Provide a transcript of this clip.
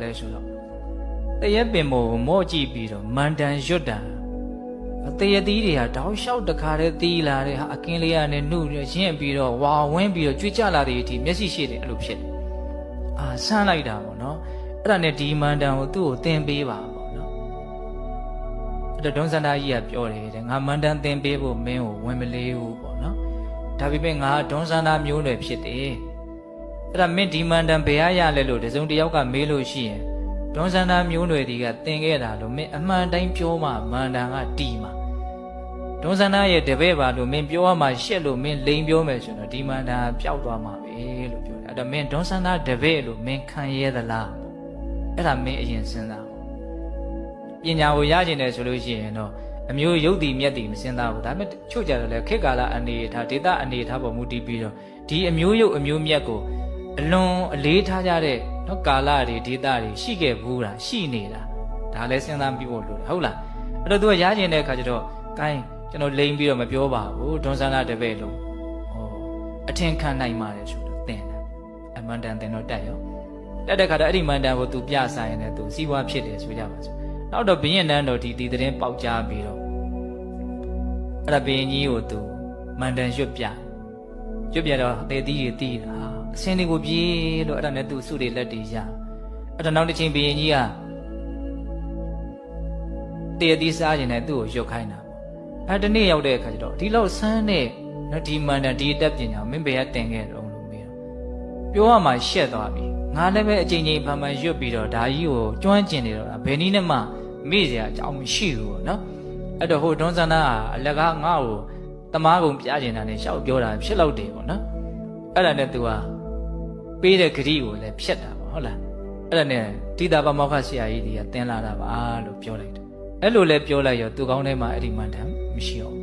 လဲဆိုတော့တရက်ပင်မို့မော့ကြည့်ပြီးတော့မန်တန်ရွတ်တာတရက်သီးတွေကတောက်လျှောက်တခါတည်းသီးလာတဲ့ဟာအကင်းလေးကနေနှုတ်ရင့်ပြီးတော့ဝါဝင်းပြီးတော့ကြွေးကြလာတဲ့အထိမျက်စိရှိတယ်အဲ့လိုဖြစ်တယ်ဆန်းလိုက်တာပေါ့နော်အဲ့ဒါနဲ့ဒီမန်တန်ကိုသူ့ကိုသင်ပေးပါပေါ့နော်အဲ့တော့ဒွန်းစန္ဒာကြီးကပြောတယ်တဲ့ငါမန်တန်သင်ပေးဖို့မင်းကိုဝင်မလေးဘူးပေါ့နော်ဒါပေမဲ့ငါဒွန်းစန္ဒာမျိုးနွယ်ဖြစ်တယ်အဲ့ဒါမင်းဒီမန်တန်ဘယ်ရလဲလို့တစုံတစ်ယောက်ကမေးလို့ရှိရင်ဒွန်းစန္ဒာမျိုးနွယ်ဒီကသင်ခဲ့တာလို့မင်းအမှန်တိုင်းပြောမှမန်တန်ကတီးမှာဒွန်းစန္ဒာရဲ့တပည့်ပါလို့မင်းပြောရမှရှက်လို့မင်းလိန်ပြောမယ်ဆိုတော့ဒီမန်တန်ပျောက်သွားမှာပဲလို့ပြောတယ်အဲ့ဒါမင်းဒွန်းစန္ဒာတပည့်လို့မင်းခံရဲသလားအဲ့ဒါမင်းအရင်စဉ်းစားပညာကိုရကျင်တယ်ဆိုလို့ရှိရင်တော့အမျိုးရုပ်တည်မြတ်တည်မစဉ်းစားဘူးဒါပေမဲ့ချို့ကြတယ်လေခေတ်ကာလအနေထားဒေတာအနေထားပေါ်မူတည်ပြီးတော့ဒီအမျိုးရုပ်အမျိုးမြတ်ကိုအလွန်အလေးထားကြတဲ့နော်ကာလတွေဒေတာတွေရှိခဲ့ဘူးလားရှိနေတာဒါလည်းစဉ်းစားပြီးဖို့လိုတယ်ဟုတ်လားအဲ့တော့သူကရကျင်တဲ့အခါကျတော့ကိုင်းကျွန်တော်လိန်ပြီးတော့မပြောပါဘူးဒွန်းစန္ဒာတပည့်လို့အထင်ခံနိုင်ပါတယ်ဆိုတော့သင်တယ်အမှန်တန်သင်တော့တက်ရောတက်တဲ့ခါတော့အဲ့ဒီမန်တန်ကိုသူပြဆိုင်နေတယ်သူစီးပွားဖြစ်တယ်ဆိုကြပါစို့နောက်တော့ဘရင်နန်းတော်ဒီသတင်းပေါက်ကြားပြီးတော့အဲ့ဒါဘရင်ကြီးကိုသူမန်တန်ရွတ်ပြတော့အသေးသီးတွေတီးတာအစင်းတွေကိုပြေးလို့အဲ့ဒါနဲ့သူစုတွေလက်တွေရအဲ့ဒါနောက်တစ်ချိန်ဘရင်ကြီးကတည့်သီးစားခြင်းနဲ့သူ့ကိုရွတ်ခိုင်းတာအဲ့ဒီနေ့ရောက်တဲ့အခါကျတော့ဒီလောက်ဆန်းတဲ့နော်ဒီမန်တန်ဒီတက်ပညာမင်းဘယ်ကတင်ခဲ့တော့လို့မေးတော့ပြောရမှရှက်သွားပြီငါလည်းပဲအချိန်ချင်းဖန်ဖန်ရွတ်ပြီးတော့ဒါကြီးကိုကျွမ်းကျင်နေတော့ဘယ်နည်းနဲ့မှမေ့စရာအကြောင်းမရှိဘူးပေါ့နော်အဲ့တော့ဟိုဒွန်းစန္ဒာကအလကားငါ့ကိုတမားကုံပြကျင်တာနဲ့ရှောက်ပြောတာဖြစ်လို့တယ်ပေါ့နော်အဲ့ဒါနဲ့သူကပေးတဲ့ဂရိကိုလည်းဖြတ်တာပေါ့ဟုတ်လားအဲ့ဒါနဲ့တိတာပမောက္ခဆရာကြီးတွေကသင်လာတာပါလို့ပြောလိုက်တယ်အဲ့လိုလဲပြောလိုက်ရောသူကောင်းထဲမှာအဲ့ဒီမန်တန်မရှိအောင်